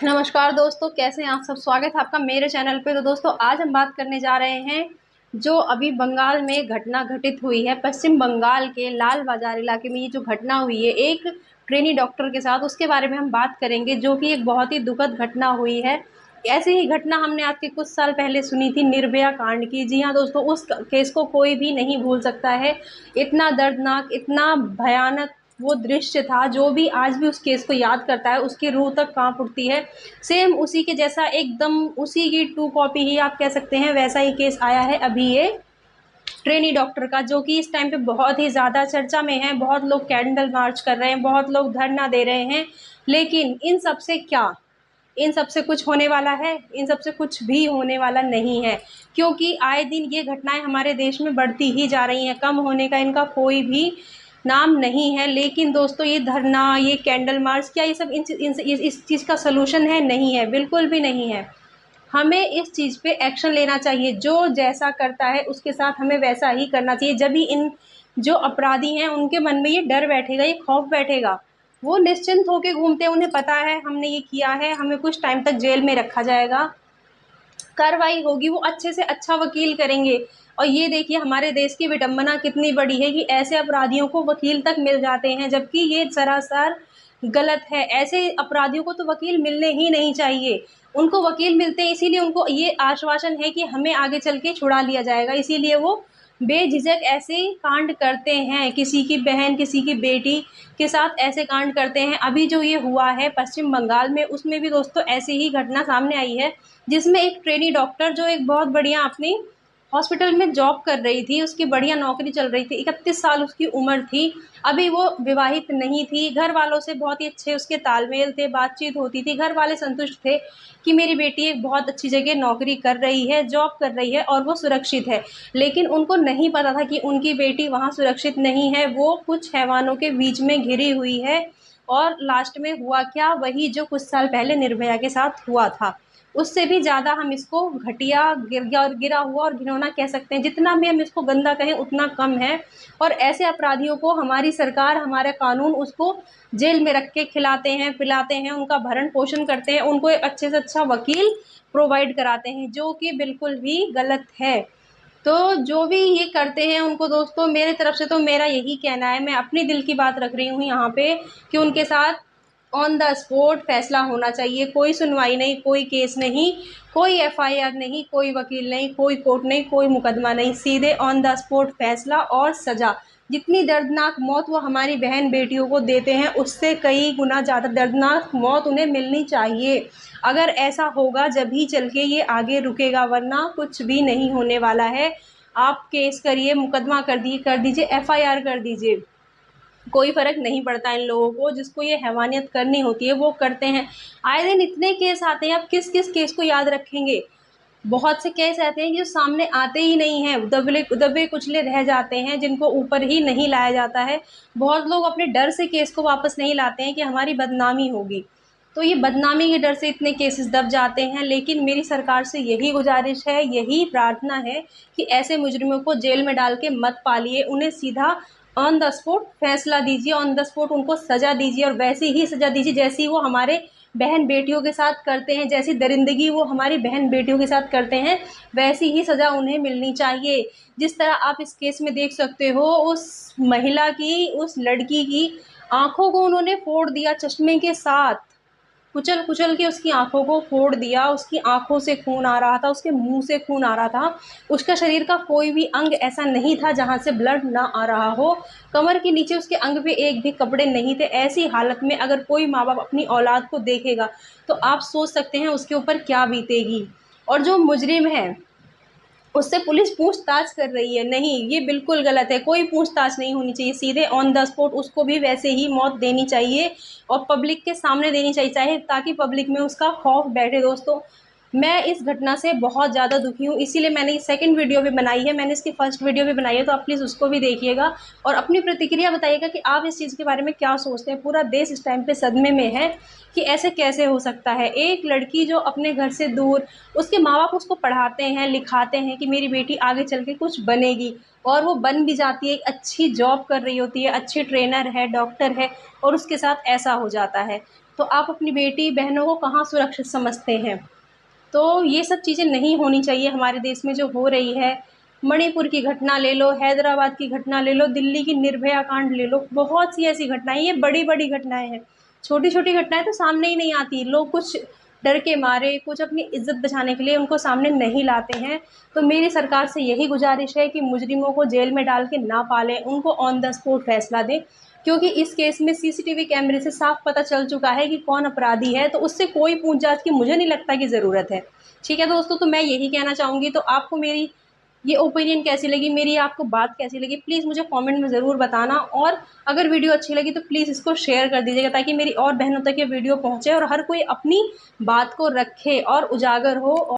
नमस्कार दोस्तों, कैसे हैं आप सब। स्वागत है आपका मेरे चैनल पे। तो दोस्तों, आज हम बात करने जा रहे हैं जो अभी बंगाल में घटना घटित हुई है। पश्चिम बंगाल के लाल बाजार इलाके में ये जो घटना हुई है एक ट्रेनी डॉक्टर के साथ, उसके बारे में हम बात करेंगे, जो कि एक बहुत ही दुखद घटना हुई है। ऐसी ही घटना हमने आज के कुछ साल पहले सुनी थी, निर्भया कांड की। जी हाँ दोस्तों, उस केस को कोई भी नहीं भूल सकता है। इतना दर्दनाक, इतना भयानक वो दृश्य था, जो भी आज भी उस केस को याद करता है उसकी रूह तक कांप उठती है। सेम उसी के जैसा, एकदम उसी की टू कॉपी ही आप कह सकते हैं, वैसा ही केस आया है अभी ये ट्रेनी डॉक्टर का, जो कि इस टाइम पे बहुत ही ज़्यादा चर्चा में है। बहुत लोग कैंडल मार्च कर रहे हैं, बहुत लोग धरना दे रहे हैं। लेकिन इन सब से क्या, इन सब से कुछ होने वाला है? इन सब से कुछ भी होने वाला नहीं है, क्योंकि आए दिन ये घटनाएं हमारे देश में बढ़ती ही जा रही हैं। कम होने का इनका कोई भी नाम नहीं है। लेकिन दोस्तों, ये धरना, ये कैंडल मार्च, क्या ये सब इस चीज़ का सलूशन है? नहीं है, बिल्कुल भी नहीं है। हमें इस चीज़ पे एक्शन लेना चाहिए। जो जैसा करता है उसके साथ हमें वैसा ही करना चाहिए। जब भी इन जो अपराधी हैं उनके मन में ये डर बैठेगा, ये खौफ बैठेगा, वो निश्चिंत होकर घूमते हैं। उन्हें पता है हमने ये किया है, हमें कुछ टाइम तक जेल में रखा जाएगा, कार्रवाई होगी, वो अच्छे से अच्छा वकील करेंगे। और ये देखिए, हमारे देश की विडंबना कितनी बड़ी है कि ऐसे अपराधियों को वकील तक मिल जाते हैं, जबकि ये सरासर गलत है। ऐसे अपराधियों को तो वकील मिलने ही नहीं चाहिए। उनको वकील मिलते हैं इसीलिए उनको ये आश्वासन है कि हमें आगे चल के छुड़ा लिया जाएगा, इसीलिए वो बेझिझक ऐसे कांड करते हैं। किसी की बहन, किसी की बेटी के साथ ऐसे कांड करते हैं। अभी जो ये हुआ है पश्चिम बंगाल में, उसमें भी दोस्तों ऐसी ही घटना सामने आई है, जिसमें एक ट्रेनी डॉक्टर, जो एक बहुत बढ़िया अपनी हॉस्पिटल में जॉब कर रही थी, उसकी बढ़िया नौकरी चल रही थी, 31 साल उसकी उम्र थी। अभी वो विवाहित नहीं थी। घर वालों से बहुत ही अच्छे उसके तालमेल थे, बातचीत होती थी। घर वाले संतुष्ट थे कि मेरी बेटी एक बहुत अच्छी जगह नौकरी कर रही है, जॉब कर रही है और वो सुरक्षित है। लेकिन उनको नहीं पता था कि उनकी बेटी वहाँ सुरक्षित नहीं है, वो कुछ हैवानों के बीच में घिरी हुई है। और लास्ट में हुआ क्या, वही जो कुछ साल पहले निर्भया के साथ हुआ था। उससे भी ज़्यादा हम इसको घटिया, गिरा हुआ और घिनौना कह सकते हैं। जितना भी हम इसको गंदा कहें उतना कम है। और ऐसे अपराधियों को हमारी सरकार, हमारा कानून उसको जेल में रख के खिलाते हैं, पिलाते हैं, उनका भरण पोषण करते हैं, उनको एक अच्छे से अच्छा वकील प्रोवाइड कराते हैं, जो कि बिल्कुल भी गलत है। तो जो भी ये करते हैं उनको दोस्तों, मेरे तरफ से तो मेरा यही कहना है, मैं अपनी दिल की बात रख रही हूँ यहाँ पे, कि उनके साथ ऑन द स्पॉट फैसला होना चाहिए। कोई सुनवाई नहीं, कोई केस नहीं, कोई एफआईआर नहीं, कोई वकील नहीं, कोई कोर्ट नहीं, कोई मुकदमा नहीं, सीधे ऑन द स्पॉट फैसला और सज़ा। जितनी दर्दनाक मौत वो हमारी बहन बेटियों को देते हैं, उससे कई गुना ज़्यादा दर्दनाक मौत उन्हें मिलनी चाहिए। अगर ऐसा होगा जब ही चल के ये आगे रुकेगा, वरना कुछ भी नहीं होने वाला है। आप केस करिए, मुकदमा कर दीजिए, एफआईआर कर दीजिए, कोई फ़र्क नहीं पड़ता इन लोगों को। जिसको ये हैवानियत करनी होती है वो करते हैं। आए दिन इतने केस आते हैं, आप किस किस केस को याद रखेंगे? बहुत से केस ऐसे हैं जो सामने आते ही नहीं हैं, दबले दबे कुचले रह जाते हैं, जिनको ऊपर ही नहीं लाया जाता है। बहुत लोग अपने डर से केस को वापस नहीं लाते हैं कि हमारी बदनामी होगी, तो ये बदनामी के डर से इतने केसेस दब जाते हैं। लेकिन मेरी सरकार से यही गुजारिश है, यही प्रार्थना है कि ऐसे मुजरिमों को जेल में डाल के मत पालिए, उन्हें सीधा ऑन द स्पॉट फैसला दीजिए, ऑन द स्पॉट उनको सज़ा दीजिए, और वैसी ही सज़ा दीजिए जैसी वो हमारे बहन बेटियों के साथ करते हैं। जैसी दरिंदगी वो हमारी बहन बेटियों के साथ करते हैं, वैसी ही सज़ा उन्हें मिलनी चाहिए। जिस तरह आप इस केस में देख सकते हो, उस महिला की, उस लड़की की आँखों को उन्होंने फोड़ दिया चश्मे के साथ, कुचल कुचल के उसकी आँखों को फोड़ दिया। उसकी आँखों से खून आ रहा था, उसके मुंह से खून आ रहा था। उसका शरीर का कोई भी अंग ऐसा नहीं था जहाँ से ब्लड ना आ रहा हो। कमर के नीचे उसके अंग पे एक भी कपड़े नहीं थे। ऐसी हालत में अगर कोई माँ बाप अपनी औलाद को देखेगा तो आप सोच सकते हैं उसके ऊपर क्या बीतेगी। और जो मुजरिम है उससे पुलिस पूछताछ कर रही है, नहीं, ये बिल्कुल गलत है। कोई पूछताछ नहीं होनी चाहिए, सीधे ऑन द स्पॉट उसको भी वैसे ही मौत देनी चाहिए, और पब्लिक के सामने देनी चाहिए, चाहे ताकि पब्लिक में उसका खौफ बैठे। दोस्तों, मैं इस घटना से बहुत ज़्यादा दुखी हूँ, इसीलिए मैंने सेकंड वीडियो भी बनाई है। मैंने इसकी फर्स्ट वीडियो भी बनाई है, तो आप प्लीज़ उसको भी देखिएगा और अपनी प्रतिक्रिया बताइएगा कि आप इस चीज़ के बारे में क्या सोचते हैं। पूरा देश इस टाइम पे सदमे में है कि ऐसे कैसे हो सकता है। एक लड़की जो अपने घर से दूर, उसके माँ बाप उसको पढ़ाते हैं, लिखाते हैं कि मेरी बेटी आगे चल के कुछ बनेगी, और वो बन भी जाती है, एक अच्छी जॉब कर रही होती है, अच्छी ट्रेनर है, डॉक्टर है, और उसके साथ ऐसा हो जाता है। तो आप अपनी बेटी बहनों को कहाँ सुरक्षित समझते हैं? तो ये सब चीज़ें नहीं होनी चाहिए हमारे देश में जो हो रही है। मणिपुर की घटना ले लो, हैदराबाद की घटना ले लो, दिल्ली की निर्भया कांड ले लो, बहुत सी ऐसी घटनाएँ, ये बड़ी-बड़ी घटनाएँ हैं। छोटी-छोटी घटनाएँ तो सामने ही नहीं आती। लोग कुछ डर के मारे, कुछ अपनी इज़्ज़त बचाने के लिए उनको सामने नहीं लाते हैं। तो मेरी सरकार से यही गुज़ारिश है कि मुजरिमों को जेल में डाल के ना पालें, उनको ऑन द स्पॉट फैसला दें। क्योंकि इस केस में सीसीटीवी कैमरे से साफ पता चल चुका है कि कौन अपराधी है, तो उससे कोई पूछ-जाँच की मुझे नहीं लगता कि ज़रूरत है। ठीक है दोस्तों, तो मैं यही कहना चाहूँगी। तो आपको मेरी ये ओपिनियन कैसी लगी, मेरी आपको बात कैसी लगी, प्लीज़ मुझे कमेंट में ज़रूर बताना। और अगर वीडियो अच्छी लगी तो प्लीज़ इसको शेयर कर दीजिएगा, ताकि मेरी और बहनों तक ये वीडियो पहुँचे और हर कोई अपनी बात को रखे और उजागर हो।